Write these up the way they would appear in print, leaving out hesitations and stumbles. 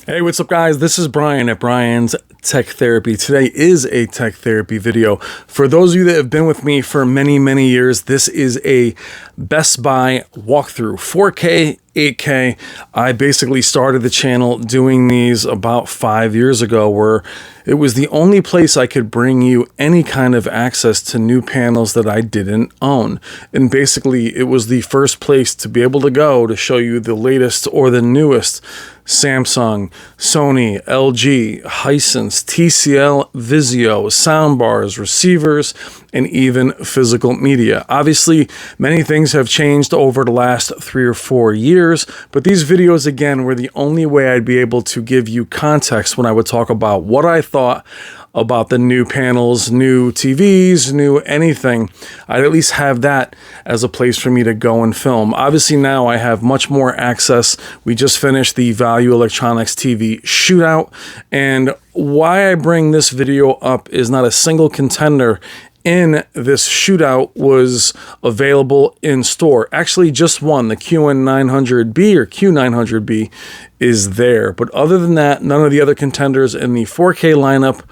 Hey, what's up guys? This is Brian at Brian's Tech Therapy. Today is a tech therapy video. For those of you that have been with me for many years, this is a Best Buy walkthrough, 4K, 8K. I basically started the channel doing these about 5 years ago, where it was the only place I could bring you any kind of access to new panels that I didn't own. And basically it was the first place to be able to go to show you the latest or the newest Samsung, Sony, LG, Hisense, TCL, Vizio, soundbars, receivers, and even physical media. Obviously, many things have changed over the last 3 or 4 years, but these videos, again, were the only way I'd be able to give you context when I would talk about what I thought about the new panels, new TVs, new anything. I'd at least have that as a place for me to go and film. Obviously now I have much more access. We just finished the Value Electronics TV shootout, and why I bring this video up is not a single contender in this shootout was available in store. Actually, just one, the QN900B or Q900B is there. But other than that, none of the other contenders in the 4K lineup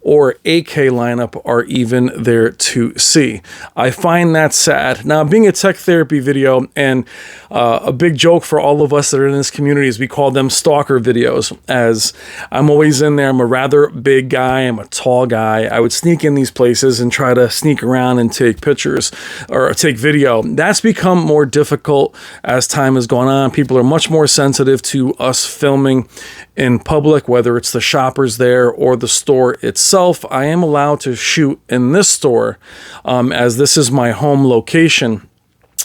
or 8K lineup are even there to see. I find that sad. Now, being a tech therapy video, and a big joke for all of us that are in this community is we call them stalker videos, as I'm always in there. I'm a rather big guy. I'm a tall guy. I would sneak in these places and try to sneak around and take pictures or take video. That's become more difficult as time has gone on. People are much more sensitive to us filming in public, whether it's the shoppers there or the store itself. I am allowed to shoot in this store as this is my home location.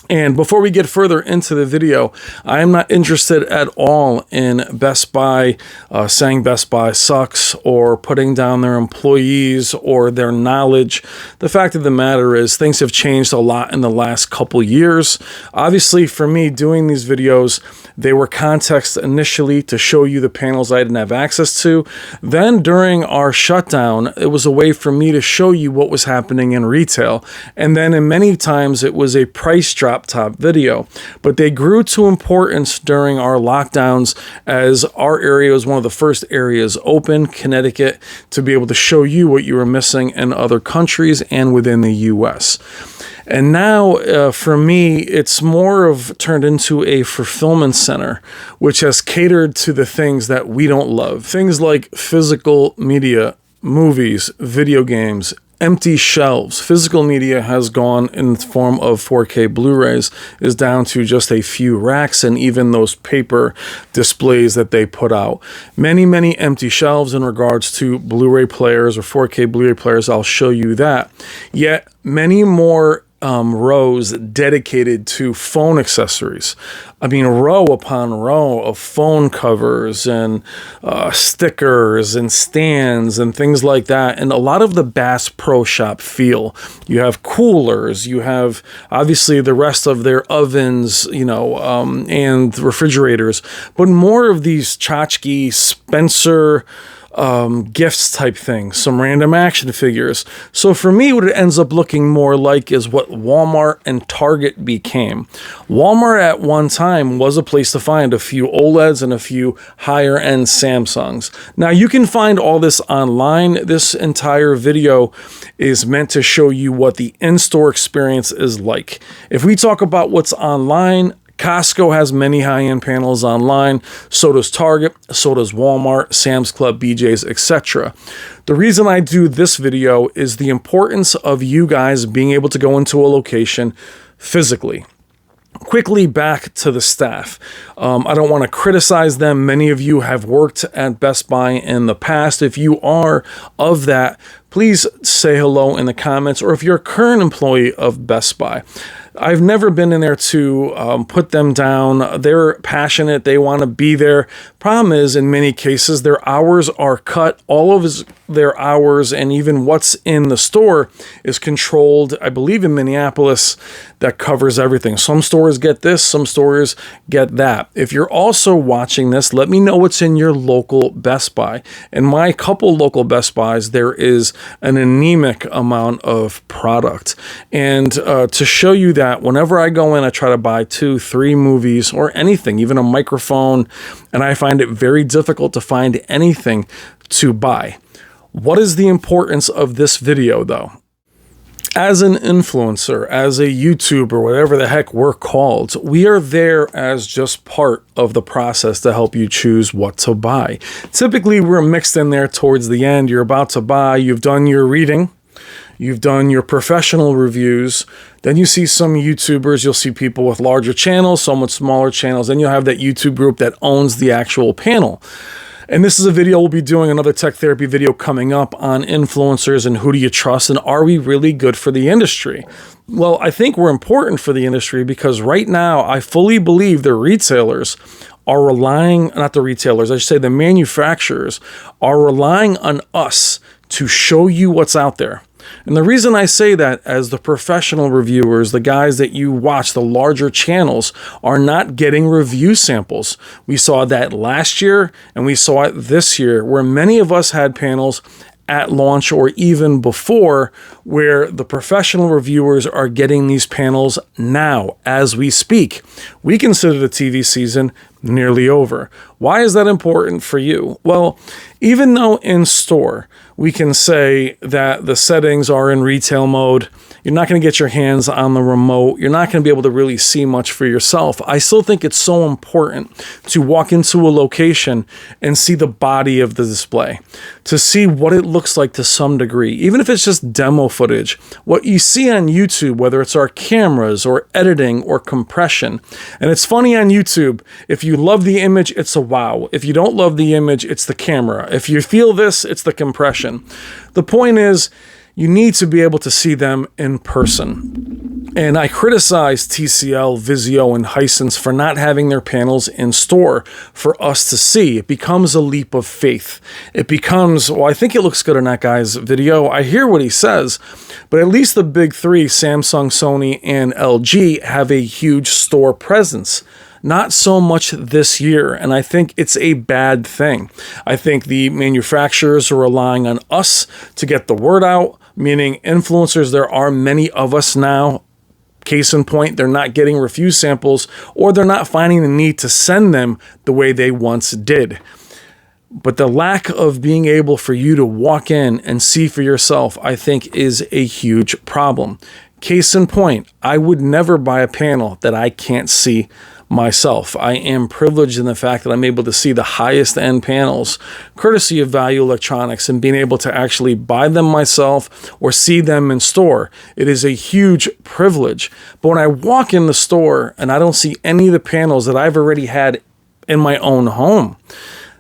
And before we get further into the video, I am not interested at all in Best Buy saying Best Buy sucks or putting down their employees or their knowledge. The fact of the matter is things have changed a lot in the last couple years. Obviously, for me doing these videos, they were context initially to show you the panels I didn't have access to. Then during our shutdown, it was a way for me to show you what was happening in retail. And then in many times it was a price drop top video, but they grew to importance during our lockdowns as our area was one of the first areas open, Connecticut, to be able to show you what you were missing in other countries and within the US. And now, for me, it's more of turned into a fulfillment center, which has catered to the things that we don't love. Things like physical media, movies, video games, empty shelves. Physical media has gone in the form of 4K Blu-rays is down to just a few racks, and even those paper displays that they put out. Many empty shelves in regards to Blu-ray players or 4K Blu-ray players. I'll show you that. Yet many more rows dedicated to phone accessories. I mean, row upon row of phone covers and stickers and stands and things like that. And a lot of the Bass Pro Shop feel. You have coolers, you have obviously the rest of their ovens, you know, and refrigerators, but more of these tchotchke, Spencer, gifts type things, some random action figures. So for me, what it ends up looking more like is what Walmart and Target became. Walmart at one time was a place to find a few OLEDs and a few higher end Samsungs. Now you can find all this online. This entire video is meant to show you what the in-store experience is like. If we talk about what's online, Costco has many high-end panels online, so does Target, so does Walmart, Sam's Club, BJ's, etc. The reason I do this video is the importance of you guys being able to go into a location physically. Quickly back to the staff. I don't want to criticize them. Many of you have worked at Best Buy in the past. If you are of that, please say hello in the comments, or if you're a current employee of Best Buy. I've never been in there to put them down. They're passionate. They want to be there. Problem is, in many cases, their hours are cut. All of their hours and even what's in the store is controlled. I believe in Minneapolis, that covers everything. Some stores get this, some stores get that. If you're also watching this, let me know what's in your local Best Buy. In my couple local Best Buys, there is an anemic amount of product. And to show you that, that whenever I go in, I try to buy 2, 3 movies or anything, even a microphone, and I find it very difficult to find anything to buy. What is the importance of this video though? As an influencer, as a YouTuber, whatever the heck we're called, we are there as just part of the process to help you choose what to buy. Typically, we're mixed in there towards the end. You're about to buy, you've done your reading, you've done your professional reviews, then you see some YouTubers, you'll see people with larger channels, some with smaller channels, then you'll have that YouTube group that owns the actual panel. And this is a video we'll be doing, another tech therapy video coming up on influencers and who do you trust and are we really good for the industry? Well, I think we're important for the industry because right now I fully believe the retailers are relying, not the retailers, I should say the manufacturers are relying on us to show you what's out there. And the reason I say that, as the professional reviewers, the guys that you watch, the larger channels, are not getting review samples. We saw that last year and we saw it this year, where many of us had panels at launch or even before, where the professional reviewers are getting these panels now as we speak. We consider the TV season nearly over. Why is that important for you? Well, even though in store we can say that the settings are in retail mode, you're not going to get your hands on the remote, you're not going to be able to really see much for yourself. I still think it's so important to walk into a location and see the body of the display, to see what it looks like to some degree, even if it's just demo footage. What you see on YouTube, whether it's our cameras or editing or compression. And it's funny on YouTube, if you love the image, it's a wow. If you don't love the image, it's the camera. If you feel this, it's the compression. The point is, you need to be able to see them in person. And I criticize TCL, Vizio, and Hisense for not having their panels in store for us to see. It becomes a leap of faith. It becomes, well, I think it looks good in that guy's video. I hear what he says, but at least the big three, Samsung, Sony, and LG, have a huge store presence. Not so much this year, and I think it's a bad thing. I think the manufacturers are relying on us to get the word out, meaning influencers, there are many of us now. Case in point, they're not getting review samples, or they're not finding the need to send them the way they once did. But the lack of being able for you to walk in and see for yourself, I think, is a huge problem. Case in point, I would never buy a panel that I can't see myself. I am privileged in the fact that I'm able to see the highest end panels courtesy of Value Electronics and being able to actually buy them myself or see them in store. It is a huge privilege. But when I walk in the store and I don't see any of the panels that I've already had in my own home,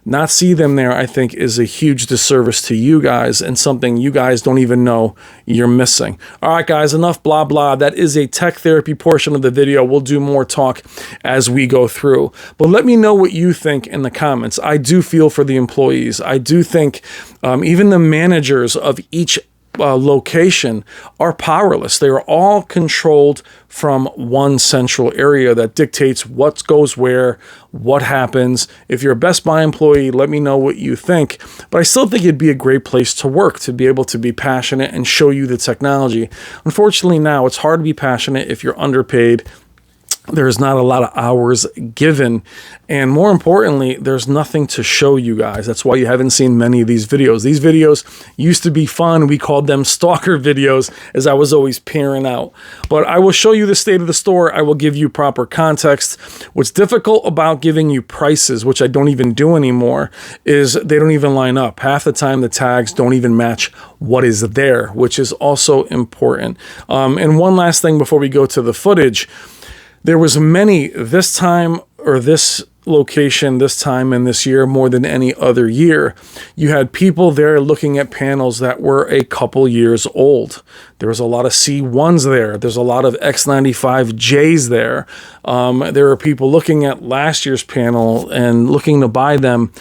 not see them there, I think, is a huge disservice to you guys and something you guys don't even know you're missing. All right, guys, enough blah, blah. That is a tech therapy portion of the video. We'll do more talk as we go through. But let me know what you think in the comments. I do feel for the employees. I do think even the managers of each location are powerless. They are all controlled from one central area that dictates what goes where, what happens. If you're a Best Buy employee, let me know what you think. But I still think it'd be a great place to work, to be able to be passionate and show you the technology. Unfortunately, now it's hard to be passionate if you're underpaid. There's not a lot of hours given, and more importantly, there's nothing to show you guys. That's why you haven't seen many of these videos. These videos used to be fun. We called them stalker videos, as I was always peering out. But I will show you the state of the store. I will give you proper context. What's difficult about giving you prices, which I don't even do anymore, is they don't even line up. Half the time the tags don't even match what is there, which is also important. And one last thing before we go to the footage. There was many this time, or this location this time in this year, more than any other year. You had people there looking at panels that were a couple years old. There was a lot of C1s there. There's a lot of X95Js there. There are people looking at last year's panel and looking to buy them.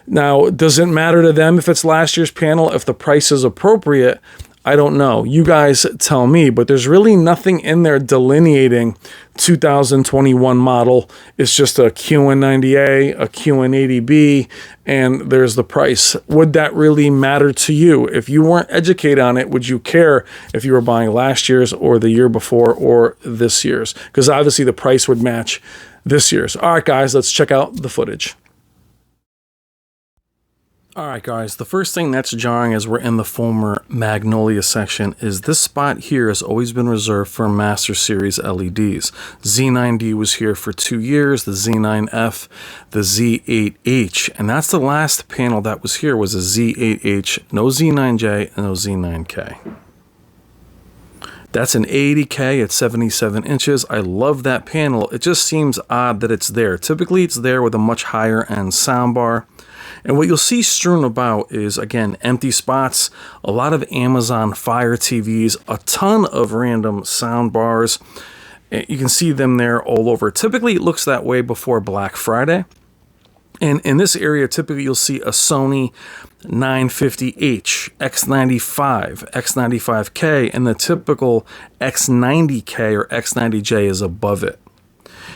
Now, does it matter to them if it's last year's panel, if the price is appropriate? I don't know. You guys tell me, but there's really nothing in there delineating 2021 model. It's just a QN90A, a QN80B, and there's the price. Would that really matter to you? If you weren't educated on it, would you care if you were buying last year's or the year before or this year's? Because obviously the price would match this year's. All right, guys, let's check out the footage. All right, guys, the first thing that's jarring as we're in the former Magnolia section is this spot here has always been reserved for Master Series LEDs. Z9D was here for 2 years, the Z9F, the Z8H, and that's the last panel that was here was a Z8H, no Z9J, and no Z9K. That's an 80K at 77 inches. I love that panel. It just seems odd that it's there. Typically, it's there with a much higher end soundbar. And what you'll see strewn about is, again, empty spots, a lot of Amazon Fire TVs, a ton of random sound bars. You can see them there all over. Typically, it looks that way before Black Friday. And in this area, typically you'll see a Sony 950H, X95, X95K, and the typical X90K or X90J is above it.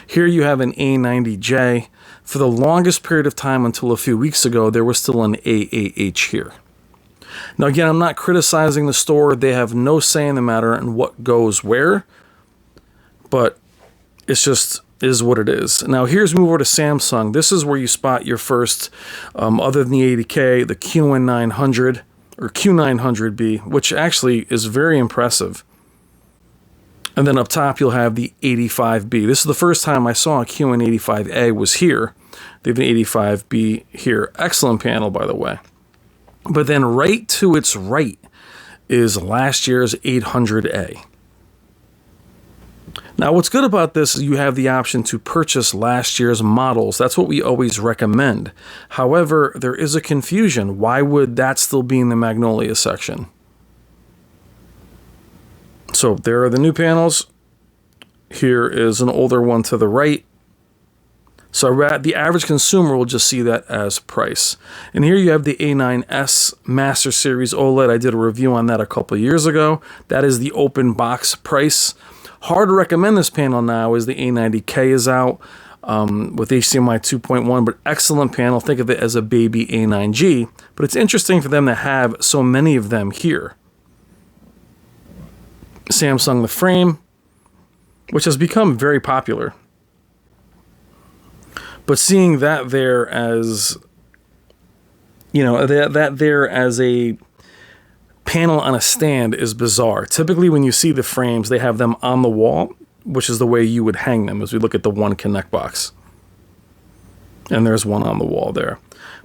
Here you have an A90J. For the longest period of time until a few weeks ago, there was still an A8H here. Now, again, I'm not criticizing the store. They have no say in the matter and what goes where, but it's just is what it is. Now, here's move over to Samsung. This is where you spot your first, other than the 80K, the QN900 or Q900B, which actually is very impressive. And then up top, you'll have the 85B. This is the first time I saw a QN85A was here. They have an 85B here. Excellent panel, by the way. But then right to its right is last year's 800A. Now, what's good about this is you have the option to purchase last year's models. That's what we always recommend. However, there is a confusion. Why would that still be in the Magnolia section? So there are the new panels. Here is an older one to the right. So the average consumer will just see that as price. And here you have the A9S Master Series OLED. I did a review on that a couple of years ago. That is the open box price. Hard to recommend this panel now as the A90K is out with HDMI 2.1, but excellent panel. Think of it as a baby A9G. But it's interesting for them to have so many of them here. Samsung the frame, which has become very popular. But seeing that there as, you know, that there as a panel on a stand is bizarre. Typically when you see the frames, they have them on the wall, which is the way you would hang them as we look at the one Connect box. And there's one on the wall there.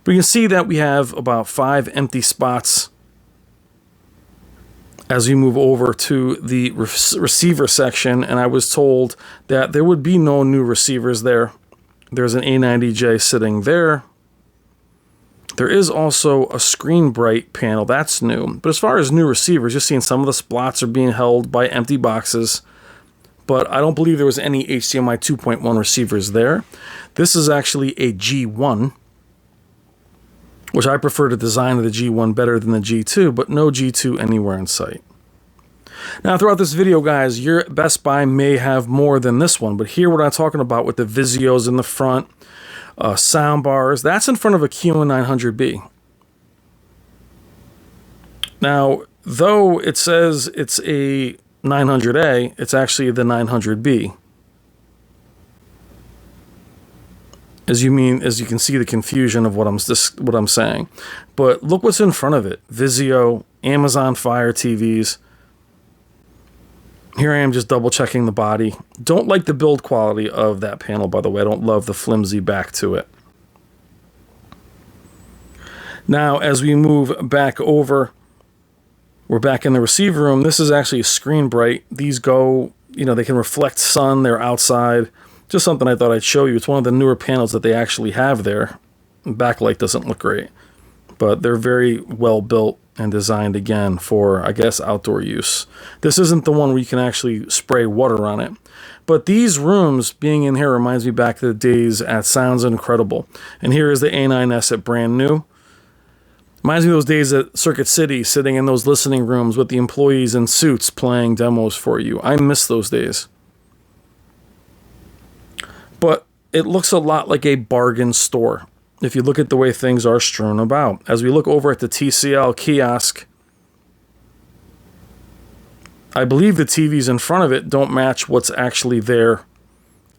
But you can see that we have about 5 empty spots as we move over to the receiver section, and I was told that there would be no new receivers there. There's an A90J sitting there. There is also a screen bright panel. That's new. But as far as new receivers, you're seeing some of the spots are being held by empty boxes. But I don't believe there was any HDMI 2.1 receivers there. This is actually a G1, which I prefer the design of the G1 better than the G2, but no G2 anywhere in sight. Now, throughout this video, guys, your Best Buy may have more than this one, but here what I'm talking about with the Vizios in the front, sound bars, that's in front of a QN900B. Now, though it says it's a 900A, it's actually the 900B. As you can see the confusion of what I'm saying. But look what's in front of it. Vizio, Amazon Fire TVs. Here I am just double checking the body. Don't like the build quality of that panel, by the way. I don't love the flimsy back to it. Now, as we move back over, we're back in the receiver room. This is actually a screen bright. These go, you know, they can reflect sun. They're outside. Just something I thought I'd show you. It's one of the newer panels that they actually have there. Backlight doesn't look great, but they're very well built and designed again for, I guess, outdoor use. This isn't the one where you can actually spray water on it. But these rooms being in here reminds me back to the days at Sounds Incredible. And here is the A9S at brand new. Reminds me of those days at Circuit City, sitting in those listening rooms with the employees in suits playing demos for you. I miss those days. But it looks a lot like a bargain store if you look at the way things are strewn about. As we look over at the TCL kiosk, I believe the TVs in front of it don't match what's actually there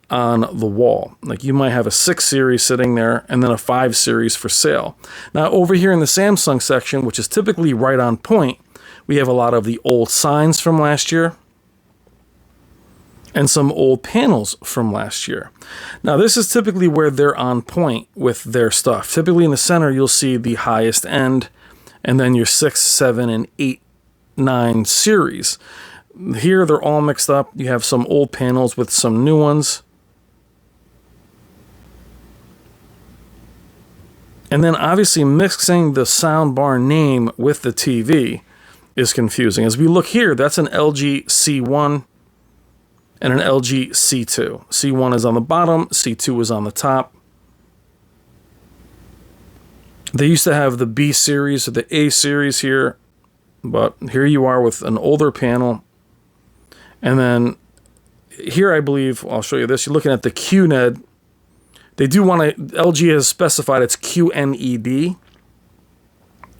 on the wall. Like you might have a 6 series sitting there and then a 5 series for sale. Now over here in the Samsung section, which is typically right on point, we have a lot of the old signs from last year and some old panels from last year. Now this is typically where they're on point with their stuff. Typically in the center you'll see the highest end and then your 6, 7, and 8, 9 series. Here they're all mixed up. You have some old panels with some new ones. And then obviously mixing the soundbar name with the TV is confusing. As we look here, that's an LG C1 and an LG C2. C1 is on the bottom, C2 is on the top. They used to have the B series or the A series here, but here you are with an older panel. And then here I believe, I'll show you this, you're looking at the QNED. They do want to, LG has specified it's QNED.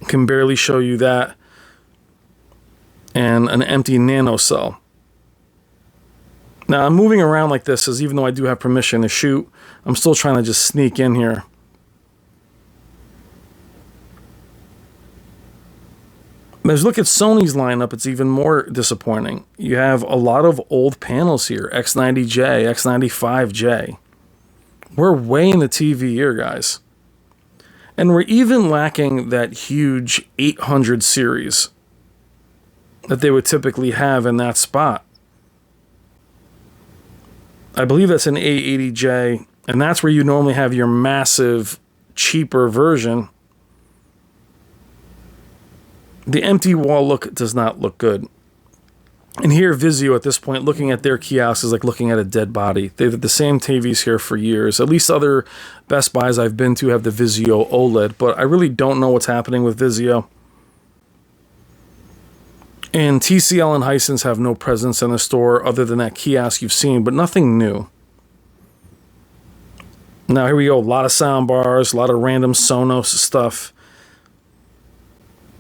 Can barely show you that. And an empty nano cell. Now I'm moving around like this as even though I do have permission to shoot, I'm still trying to just sneak in here. As you look at Sony's lineup, it's even more disappointing. You have a lot of old panels here, X90J, X95J. We're way in the TV year, guys. And we're even lacking that huge 800 series that they would typically have in that spot. I believe that's an A80J, and that's where you normally have your massive, cheaper version. The empty wall look does not look good. And here, Vizio at this point, looking at their kiosk is like looking at a dead body. They've had the same TVs here for years. At least other Best Buys I've been to have the Vizio OLED, but I really don't know what's happening with Vizio. And TCL and Hisense have no presence in the store other than that kiosk you've seen, but nothing new. Now here we go, a lot of sound bars, a lot of random Sonos stuff.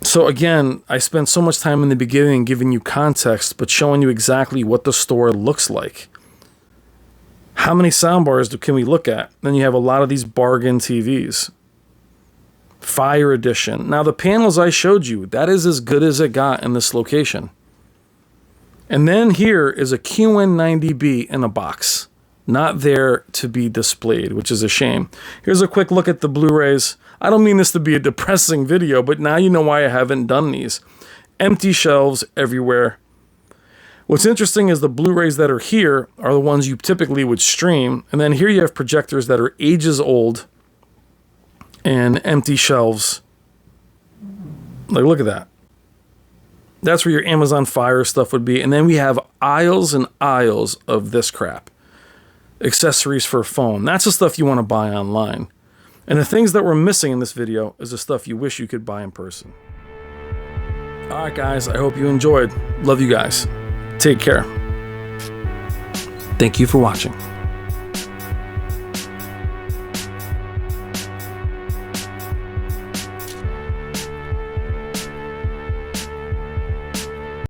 So again, I spent so much time in the beginning giving you context, but showing you exactly what the store looks like. How many soundbars can we look at? Then you have a lot of these bargain TVs. Fire Edition. Now the panels I showed you, that is as good as it got in this location. And then here is a QN90B in a box. Not there to be displayed, which is a shame. Here's a quick look at the Blu-rays. I don't mean this to be a depressing video, but now you know why I haven't done these. Empty shelves everywhere. What's interesting is the Blu-rays that are here are the ones you typically would stream. And then here you have projectors that are ages old and empty shelves. Like, look at that. That's where your Amazon Fire stuff would be. And then we have aisles and aisles of this crap. Accessories for phone. That's the stuff you want to buy online. And the things that we're missing in this video is the stuff you wish you could buy in person. Alright guys, I hope you enjoyed. Love you guys. Take care. Thank you for watching.